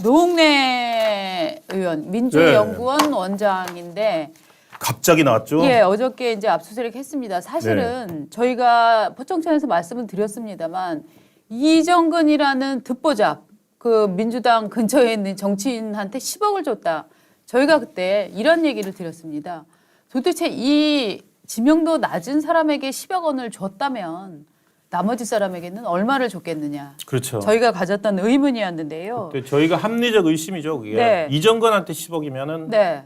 노웅래 의원, 민주연구원 원장인데 갑자기 나왔죠? 예, 어저께 이제 압수수색 했습니다. 사실은 저희가 포청천에서 말씀을 드렸습니다만 이정근이라는 듣보잡 그 민주당 근처에 있는 정치인한테 10억을 줬다. 저희가 그때 이런 얘기를 드렸습니다. 도대체 이 지명도 낮은 사람에게 10억 원을 줬다면 나머지 사람에게는 얼마를 줬겠느냐. 그렇죠. 저희가 가졌던 의문이었는데요. 저희가 합리적 의심이죠. 그게 네. 이정근한테 10억이면은 네,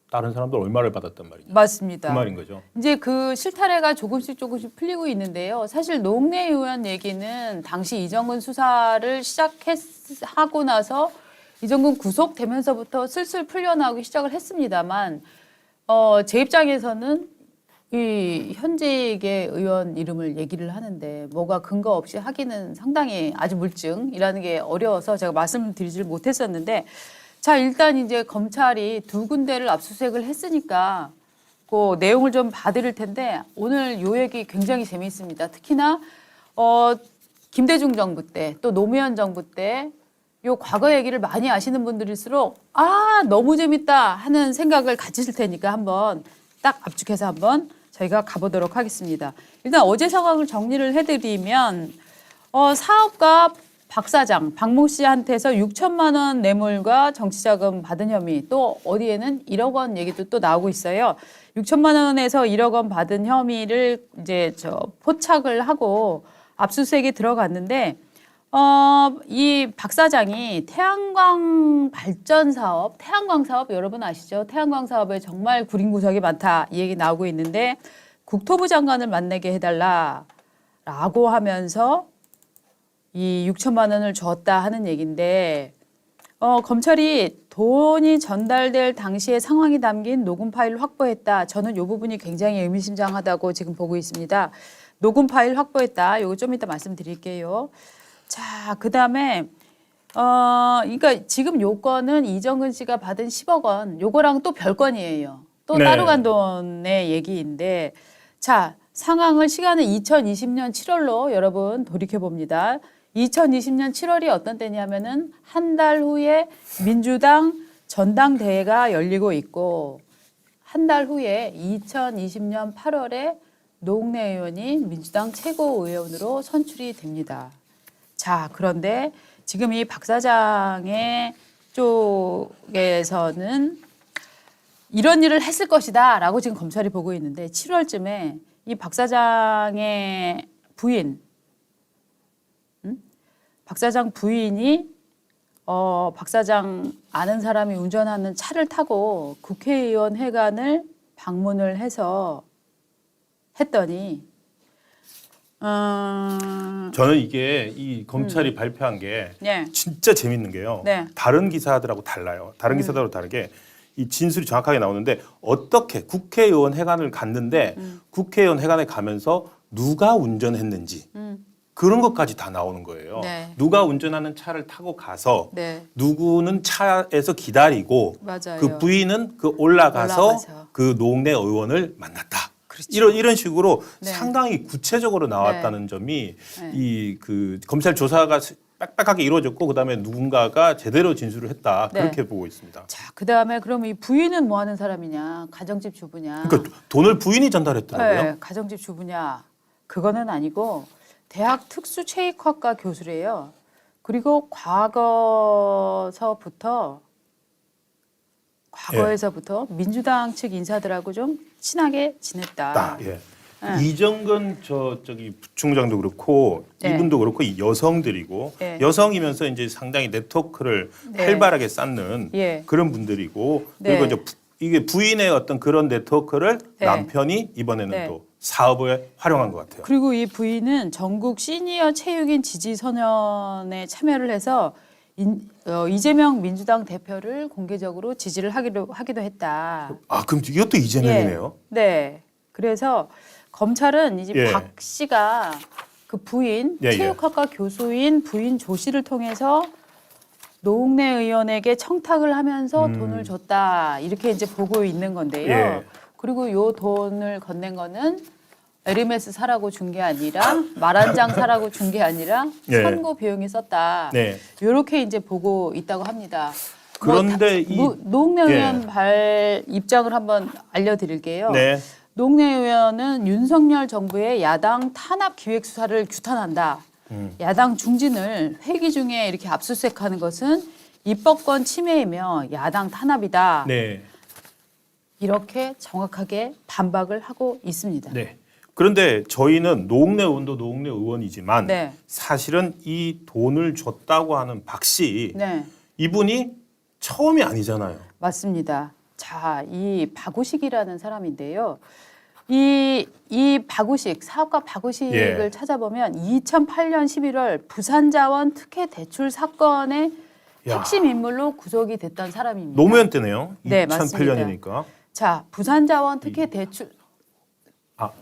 다른 사람들 얼마를 받았단 말이냐. 맞습니다. 그 말인 거죠. 이제 그 실타래가 조금씩 풀리고 있는데요. 사실 노웅래 의원 얘기는 당시 이정근 수사를 시작하고 나서 이정근 구속되면서부터 슬슬 풀려나오기 시작을 했습니다만 제 입장에서는 이 현직의 의원 이름을 얘기를 하는데 뭐가 근거 없이 하기는 상당히 아주 물증이라는 게 어려워서 제가 말씀드리질 못했었는데 자 일단 이제 검찰이 두 군데를 압수수색을 했으니까 그 내용을 좀 봐드릴 텐데 오늘 요 얘기 굉장히 재미있습니다. 특히나 김대중 정부 때 또 노무현 정부 때 요 과거 얘기를 많이 아시는 분들일수록 아 너무 재밌다 하는 생각을 가지실 테니까 한번 딱 압축해서 한번 저희가 가보도록 하겠습니다. 일단 어제 상황을 정리를 해드리면 사업가 박 사장 박모 씨한테서 6천만 원 뇌물과 정치자금 받은 혐의 또 어디에는 1억 원 얘기도 또 나오고 있어요. 6천만 원에서 1억 원 받은 혐의를 이제 포착을 하고 압수수색에 들어갔는데 이 박 사장이 태양광 발전 사업, 태양광 사업 여러분 아시죠? 태양광 사업에 정말 구린구석이 많다 이 얘기 나오고 있는데 국토부 장관을 만나게 해달라라고 하면서 이 6천만 원을 줬다 하는 얘기인데 검찰이 돈이 전달될 당시의 상황이 담긴 녹음 파일을 확보했다. 저는 이 부분이 굉장히 의미심장하다고 지금 보고 있습니다. 녹음 파일 확보했다. 이거 좀 이따 말씀드릴게요. 자, 그다음에 그러니까 지금 요건은 이정근 씨가 받은 10억 원 요거랑 또 별건이에요. 또 따로 간 돈의 얘기인데 자, 상황을 시간은 2020년 7월로 여러분 돌이켜 봅니다. 2020년 7월이 어떤 때냐면은 한 달 후에 민주당 전당대회가 열리고 있고 한 달 후에 2020년 8월에 노웅래 의원이 민주당 최고의원으로 선출이 됩니다. 자, 그런데 지금 이 박 사장의 쪽에서는 이런 일을 했을 것이다 라고 지금 검찰이 보고 있는데 7월쯤에 이 박 사장의 부인 박 사장 부인이 박 사장 아는 사람이 운전하는 차를 타고 국회의원 회관을 방문을 해서 했더니 저는 이게 이 검찰이 발표한 게 네. 진짜 재밌는 게요. 네. 다른 기사들하고 달라요. 다른 기사들하고 다르게 이 진술이 정확하게 나오는데 어떻게 국회의원 회관을 갔는데 국회의원 회관에 가면서 누가 운전했는지 그런 것까지 다 나오는 거예요. 네. 누가 운전하는 차를 타고 가서 네. 누구는 차에서 기다리고 맞아요. 그 부인은 그 올라가서 올라가서. 그 노웅래 의원을 만났다. 그렇죠. 이런 식으로 네. 상당히 구체적으로 나왔다는 점이 네. 이 그 검찰 조사가 빽빽하게 이루어졌고 그다음에 누군가가 제대로 진술을 했다. 네. 그렇게 보고 있습니다. 자, 그다음에 그럼 이 부인은 뭐 하는 사람이냐? 가정집 주부냐? 그러니까 돈을 부인이 전달했다고요? 네, 가정집 주부냐? 그거는 아니고 대학 특수체육학과 교수래요. 그리고 과거에서부터 민주당 측 인사들하고 좀 친하게 지냈다. 예. 이정근 저기 부총장도 그렇고 네. 이분도 그렇고 이 여성들이고 네. 여성이면서 이제 상당히 네트워크를 네. 활발하게 쌓는 예. 그런 분들이고 네. 그리고 이제 이게 부인의 어떤 그런 네트워크를 네. 남편이 이번에는 네. 또 사업에 활용한 것 같아요. 그리고 이 부인은 전국 시니어 체육인 지지선언에 참여를 해서 이재명 민주당 대표를 공개적으로 지지를 하기도 했다. 아 그럼 이것도 이재명이네요. 예. 네. 그래서 검찰은 이제 예. 박 씨가 그 부인 예, 예. 체육학과 교수인 부인 조 씨를 통해서 노웅래 의원에게 청탁을 하면서 돈을 줬다 이렇게 이제 보고 있는 건데요. 예. 그리고 요 돈을 건넨 거는 에르메스 사라고 준 게 아니라 말 한 장 사라고 준 게 아니라 네. 선고 비용이 썼다. 네. 이렇게 이제 보고 있다고 합니다. 그런데 노웅래 예. 의원 입장을 한번 알려드릴게요. 네. 노웅래 의원은 윤석열 정부의 야당 탄압 기획 수사를 규탄한다. 야당 중진을 회기 중에 이렇게 압수수색하는 것은 입법권 침해이며 야당 탄압이다. 네. 이렇게 정확하게 반박을 하고 있습니다. 네. 그런데 저희는 노웅래 의원도 노웅래 의원이지만 네. 사실은 이 돈을 줬다고 하는 박 씨, 네, 이분이 처음이 아니잖아요. 맞습니다. 자, 이 박우식이라는 사람인데요. 이 박우식, 사업가 박우식을 예. 찾아보면 2008년 11월 부산자원 특혜 대출 사건의 야. 핵심 인물로 구속이 됐던 사람입니다. 노무현 때네요. 네, 2008년이니까. 자, 부산자원 특혜 대출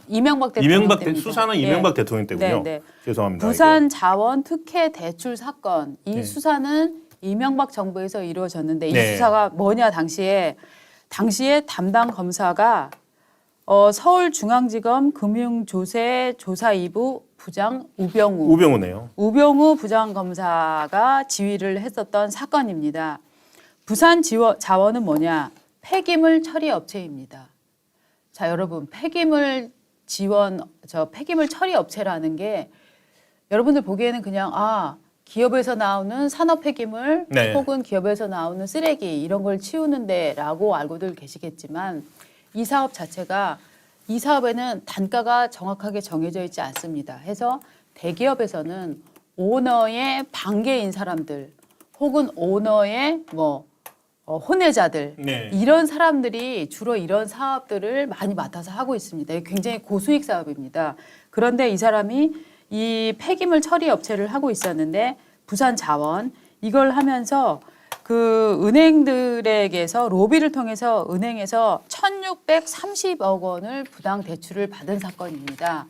이명박 대통령 때입니다. 수사는 예. 이명박 대통령 때군요. 네, 네. 죄송합니다. 부산 자원 특혜 대출 사건 이 네. 수사는 이명박 정부에서 이루어졌는데 이 네. 수사가 뭐냐 당시에 담당 검사가 서울중앙지검 금융조세 조사 2부 부장 우병우네요. 우병우 부장검사가 지휘를 했었던 사건입니다. 부산 자원은 뭐냐? 폐기물 처리 업체입니다. 자, 여러분, 폐기물 처리 업체라는 게 여러분들 보기에는 그냥 기업에서 나오는 산업 폐기물 네. 혹은 기업에서 나오는 쓰레기 이런 걸 치우는 데라고 알고들 계시겠지만 이 사업 자체가 이 사업에는 단가가 정확하게 정해져 있지 않습니다. 해서 대기업에서는 오너의 반개인 사람들 혹은 오너의 혼외자들 네. 이런 사람들이 주로 이런 사업들을 많이 맡아서 하고 있습니다. 이게 굉장히 고수익 사업입니다. 그런데 이 사람이 이 폐기물 처리 업체를 하고 있었는데 부산 자원 이걸 하면서 그 은행들에게서 로비를 통해서 은행에서 1,630억 원을 부당 대출을 받은 사건입니다.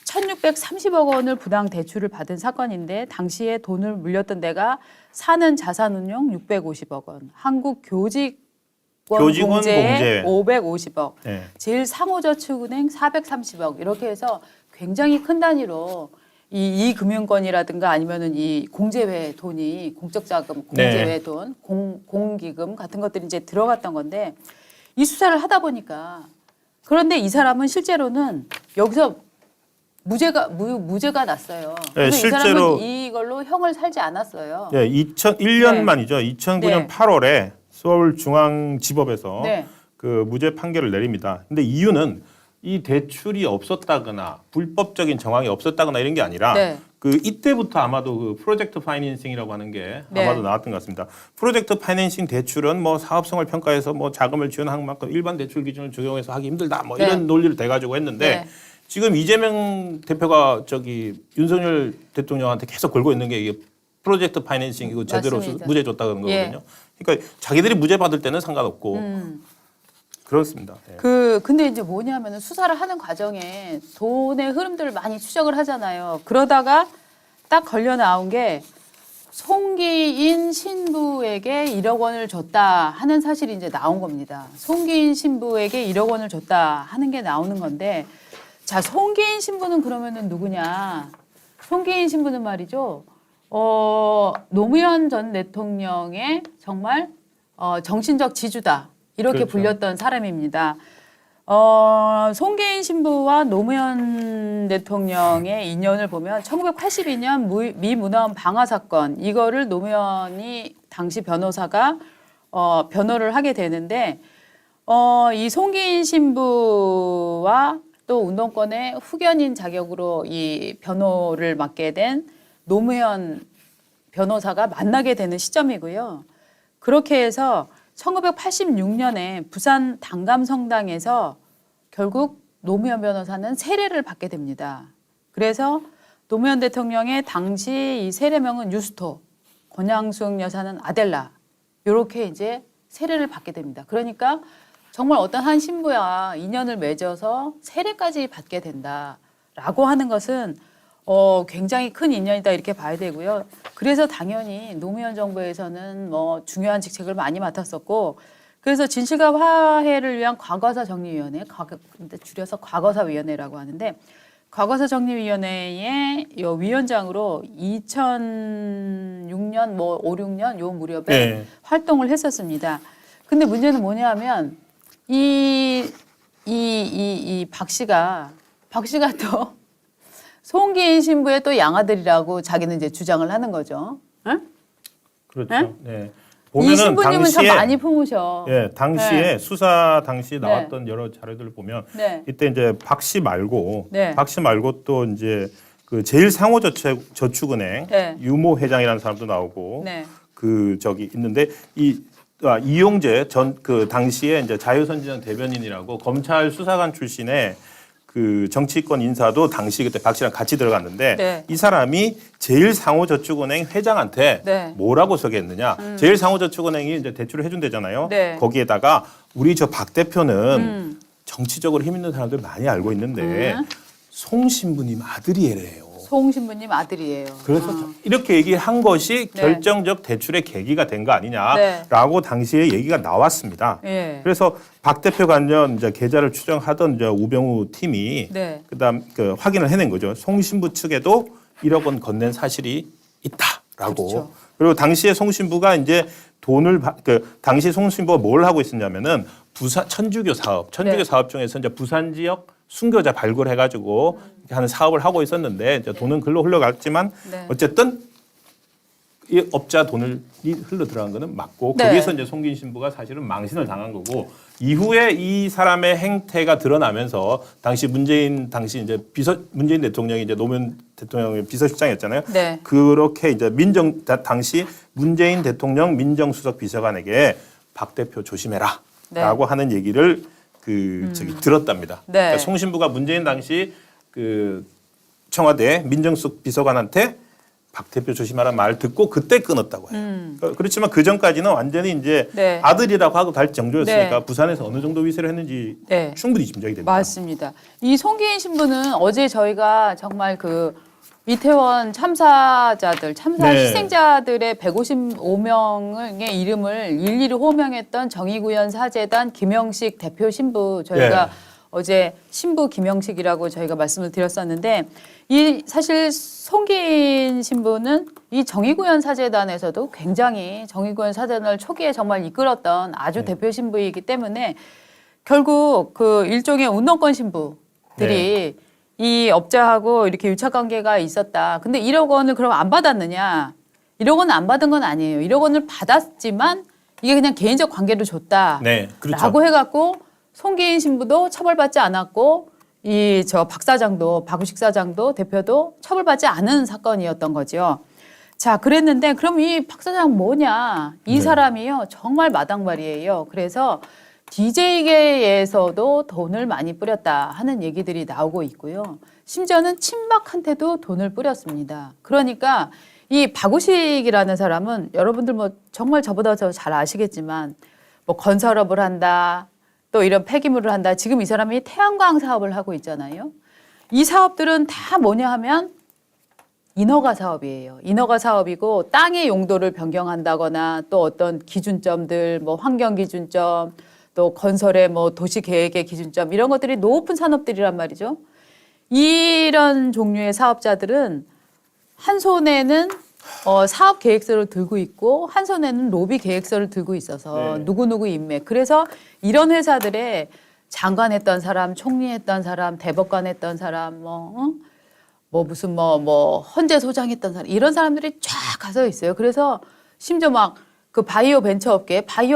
1,630억 원을 부당 대출을 받은 사건인데 당시에 돈을 물렸던 데가 사는 자산운용 650억 원, 한국교직원 공제에 공제. 550억, 네. 제일상호저축은행 430억 이렇게 해서 굉장히 큰 단위로 이 금융권이라든가 아니면은 이 공제회 돈이 공적 자금, 공제회 네. 돈, 공기금 같은 것들이 이제 들어갔던 건데 이 수사를 하다 보니까 그런데 이 사람은 실제로는 여기서 무죄가 났어요. 그래서 이 실제로 사람은 이걸로 형을 살지 않았어요. 네, 2001년 만이죠. 2009년 네. 8월에 서울중앙지법에서 네. 그 무죄 판결을 내립니다. 근데 이유는 이 대출이 없었다거나 불법적인 정황이 없었다거나 이런 게 아니라 네. 그 이때부터 아마도 그 프로젝트 파이낸싱이라고 하는 게 네. 아마도 나왔던 것 같습니다. 프로젝트 파이낸싱 대출은 뭐 사업성을 평가해서 뭐 자금을 지원한 만큼 일반 대출 기준을 적용해서 하기 힘들다 뭐 네. 이런 논리를 대가지고 했는데 네. 지금 이재명 대표가 윤석열 대통령한테 계속 걸고 있는 게 이게 프로젝트 파이낸싱 이거 제대로 맞습니다. 무죄 줬다는 예. 거거든요. 그러니까 자기들이 무죄 받을 때는 상관없고 그렇습니다. 예. 근데 이제 뭐냐면은 수사를 하는 과정에 돈의 흐름들을 많이 추적을 하잖아요. 그러다가 딱 걸려 나온 게 송기인 신부에게 1억 원을 줬다 하는 사실이 이제 나온 겁니다. 송기인 신부에게 1억 원을 줬다 하는 게 나오는 건데 자, 송기인 신부는 그러면은 누구냐? 송기인 신부는 말이죠. 노무현 전 대통령의 정말 정신적 지주다. 이렇게 그렇죠. 불렸던 사람입니다. 송계인 신부와 노무현 대통령의 인연을 보면 1982년 미문화원 방화 사건 이거를 노무현이 당시 변호사가 변호를 하게 되는데 이 송계인 신부와 또 운동권의 후견인 자격으로 이 변호를 맡게 된 노무현 변호사가 만나게 되는 시점이고요. 그렇게 해서 1986년에 부산 당감성당에서 결국 노무현 변호사는 세례를 받게 됩니다. 그래서 노무현 대통령의 당시 이 세례명은 유스토, 권양숙 여사는 아델라 이렇게 이제 세례를 받게 됩니다. 그러니까 정말 어떤 한 신부와 인연을 맺어서 세례까지 받게 된다라고 하는 것은 굉장히 큰 인연이다 이렇게 봐야 되고요. 그래서 당연히 노무현 정부에서는 뭐 중요한 직책을 많이 맡았었고 그래서 진실과 화해를 위한 과거사 정리위원회, 줄여서 과거사위원회라고 하는데 과거사 정리위원회의 요 위원장으로 2006년 뭐 5, 6년 요 무렵에 네. 활동을 했었습니다. 근데 문제는 뭐냐면 이 박 씨가 또 송기인 신부의 또 양아들이라고 자기는 이제 주장을 하는 거죠. 응? 그렇죠. 네. 이 보면은 신부님은 참 당시에 많이 품으셔. 예, 당시에 네. 수사 당시 나왔던 여러 자료들을 보면 네. 이때 이제 박 씨 말고 네. 박 씨 말고 또 이제 그 제일상호저축은행 네. 유모 회장이라는 사람도 나오고 네. 그 저기 있는데 이용재 전 그 당시에 이제 자유선진영 대변인이라고 검찰 수사관 출신의 그 정치권 인사도 당시 그때 박 씨랑 같이 들어갔는데 네. 이 사람이 제일상호저축은행 회장한테 네. 뭐라고 써겠느냐? 제일상호저축은행이 이제 대출을 해준대잖아요. 네. 거기에다가 우리 저 박 대표는 정치적으로 힘 있는 사람들 많이 알고 있는데 송 신부님 아들이래요. 송 신부님 아들이에요. 그래서 이렇게 얘기한 것이 네. 결정적 대출의 계기가 된 거 아니냐라고 당시에 얘기가 나왔습니다. 예. 그래서 박 대표 관련 이제 계좌를 추정하던 이제 우병우 팀이 네. 그다음 그 확인을 해낸 거죠. 송 신부 측에도 1억 원 건넨 사실이 있다라고. 그렇죠. 그리고 당시에 송 신부가 이제 돈을 당시 송 신부가 뭘 하고 있었냐면은 천주교 사업 네. 중에서 이제 부산 지역 순교자 발굴해가지고 하는 사업을 하고 있었는데 이제 돈은 글로 흘러갔지만 네. 어쨌든 이 업자 돈이 흘러 들어간 거는 맞고 네. 거기에서 이제 송기인 신부가 사실은 망신을 당한 거고 이후에 이 사람의 행태가 드러나면서 문재인 대통령이 이제 노무현 대통령의 비서실장이었잖아요. 네. 그렇게 이제 당시 문재인 대통령 민정수석 비서관에게 박 대표 조심해라라고 네. 하는 얘기를 들었답니다. 네. 그러니까 송 신부가 문재인 당시 그 청와대 민정수석 비서관한테 박 대표 조심하라 말 듣고 그때 끊었다고 해요. 그렇지만 그 전까지는 완전히 이제 네. 아들이라고 하고 갈 정도였으니까 네. 부산에서 어느 정도 위세를 했는지 네. 충분히 짐작이 됩니다. 맞습니다. 이 송기인 신부는 어제 저희가 정말 그 이태원 참사 네. 희생자들의 155명의 이름을 일일이 호명했던 정의구현 사재단 김영식 대표 신부 저희가 네. 어제 신부 김영식이라고 저희가 말씀을 드렸었는데 이 사실 송기인 신부는 이 정의구현 사재단에서도 굉장히 정의구현 사재단을 초기에 정말 이끌었던 아주 대표 신부이기 때문에 결국 그 일종의 운동권 신부들이 이 업자하고 이렇게 유착 관계가 있었다. 근데 1억 원을 그럼 안 받았느냐? 1억 원 안 받은 건 아니에요. 1억 원을 받았지만 이게 그냥 개인적 관계로 줬다. 네, 그렇죠. 라고 해갖고 송기인 신부도 처벌받지 않았고 이 박우식 사장도 대표도 처벌받지 않은 사건이었던 거죠. 자, 그랬는데 그럼 이 박 사장 뭐냐? 이 네. 사람이요 정말 마당발이에요. 그래서 DJ계에서도 돈을 많이 뿌렸다 하는 얘기들이 나오고 있고요. 심지어는 친박한테도 돈을 뿌렸습니다. 그러니까 이 박우식이라는 사람은 여러분들 뭐 정말 저보다 더 잘 아시겠지만 뭐 건설업을 한다. 또 이런 폐기물을 한다. 지금 이 사람이 태양광 사업을 하고 있잖아요. 이 사업들은 다 뭐냐 하면 인허가 사업이에요. 인허가 사업이고 땅의 용도를 변경한다거나 또 어떤 기준점들 뭐 환경 기준점 또 건설의 뭐 도시 계획의 기준점 이런 것들이 높은 산업들이란 말이죠. 이런 종류의 사업자들은 한 손에는 사업 계획서를 들고 있고 한 손에는 로비 계획서를 들고 있어서 네. 누구누구 인맥. 그래서 이런 회사들의 장관 했던 사람, 총리 했던 사람, 대법관 했던 사람, 무슨 헌재 소장 했던 사람 이런 사람들이 쫙 가서 있어요. 그래서 심지어 막 그 바이오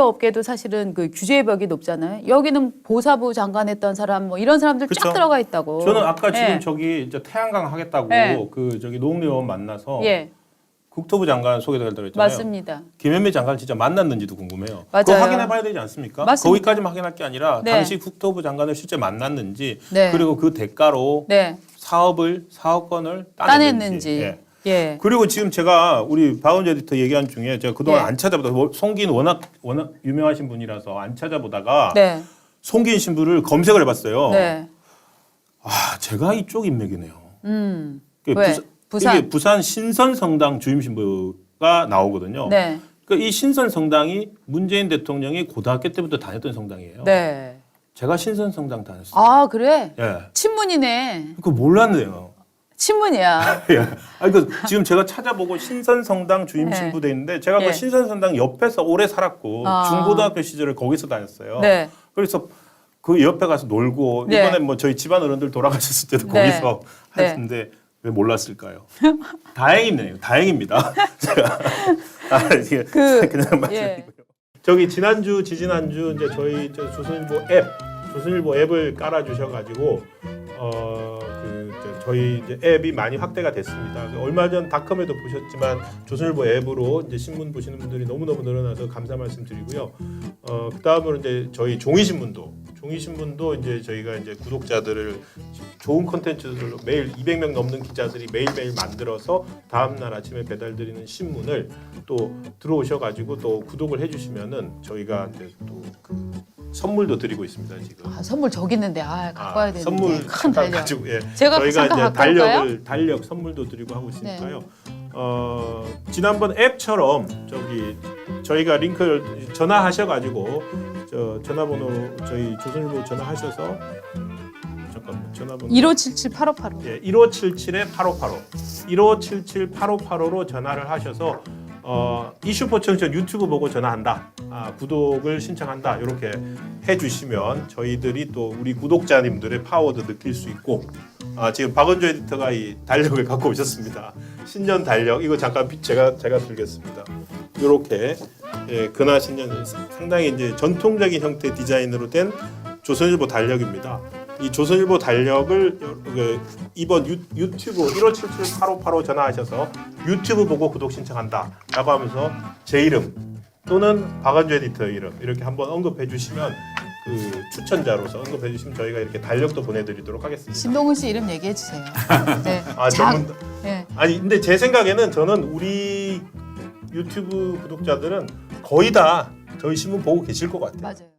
업계도 사실은 그 규제의 벽이 높잖아요. 여기는 보사부 장관 했던 사람 이런 사람들 쫙 그렇죠. 들어가 있다고. 저는 아까 지금 예. 저기 이제 태양광 하겠다고 네. 그 저기 노웅래 의원 만나서 예, 국토부 장관 소개되었다고 했잖아요. 맞습니다. 김현미 장관 진짜 만났는지도 궁금해요. 맞아요. 그거 확인해봐야 되지 않습니까? 맞습니다. 거기까지만 확인할 게 아니라 네. 당시 국토부 장관을 실제 만났는지 네. 그리고 그 대가로 네, 사업권을 따냈는지. 따냈는지. 예. 예. 그리고 지금 제가 우리 박은재 에디터 얘기한 중에 제가 그동안 예. 안 찾아보다가 송기인 워낙 유명하신 분이라서 안 찾아보다가 네. 송기인 신부를 검색을 해봤어요. 네. 제가 이쪽 인맥이네요. 이게 왜? 부산. 이게 부산 신선성당 주임 신부가 나오거든요. 네. 그러니까 이 신선 성당이 문재인 대통령이 고등학교 때부터 다녔던 성당이에요. 네. 제가 신선 성당 다녔어요. 아 그래? 예. 친문이네. 그거 몰랐네요. 친문이야. 예. 아니 그 지금 제가 찾아보고 신선 성당 주임 네. 신부 돼 있는데 제가 예. 그 신선 성당 옆에서 오래 살았고 아. 중고등학교 시절을 거기서 다녔어요. 네. 그래서 그 옆에 가서 놀고 네. 이번에 뭐 저희 집안 어른들 돌아가셨을 때도 네. 거기서 네. 했는데 왜 몰랐을까요? 다행이네요. 다행입니다. 제가 이게 그냥 말씀드리고요. 예. 저기 지난주 지지난주 이제 저희 조선일보 앱을 깔아 주셔가지고 저희 이제 앱이 많이 확대가 됐습니다. 얼마 전 닷컴에도 보셨지만 조선일보 앱으로 이제 신문 보시는 분들이 너무너무 늘어나서 감사 말씀드리고요. 그 다음으로 이제 저희 종이신문도 이제 저희가 이제 구독자들을 좋은 콘텐츠들로 매일 200명 넘는 기자들이 매일매일 만들어서 다음 날 아침에 배달드리는 신문을 또 들어오셔가지고 또 구독을 해주시면은 저희가 이제 또 그 선물도 드리고 있습니다 지금. 아, 선물 저기 있는데 갖고 와야 되는데. 선물 큰 달력. 가지고 예. 제가 저희가 잠깐 이제 갖고 올까요? 달력 선물도 드리고 하고 있으니까요. 지난번 앱처럼 저희가 링크를 전화하셔가지고 전화번호 저희 조선일보 전화하셔서 잠깐만 전화번호 1577-8585. 예, 1577-8585 1577-8585로 전화를 하셔서 이슈포청천 유튜브 보고 전화한다. 구독을 신청한다. 이렇게 해주시면 저희들이 또 우리 구독자님들의 파워도 느낄 수 있고 지금 박은조 에디터가 이 달력을 갖고 오셨습니다. 신년 달력 이거 잠깐 제가 들겠습니다. 이렇게 근하 신년 상당히 이제 전통적인 형태 디자인으로 된 조선일보 달력입니다. 이 조선일보 달력을 이번 유튜브 1577-8585 전화하셔서 유튜브 보고 구독 신청한다 라고 하면서 제 이름 또는 박은조 에디터 이름 이렇게 한번 언급해 주시면 그 추천자로서 언급해 주시면 저희가 이렇게 달력도 보내드리도록 하겠습니다. 신동훈 씨 이름 얘기해 주세요. 네. 전문 예. 아니 근데 제 생각에는 저는 우리 유튜브 구독자들은 거의 다 저희 신문 보고 계실 것 같아요. 맞아요.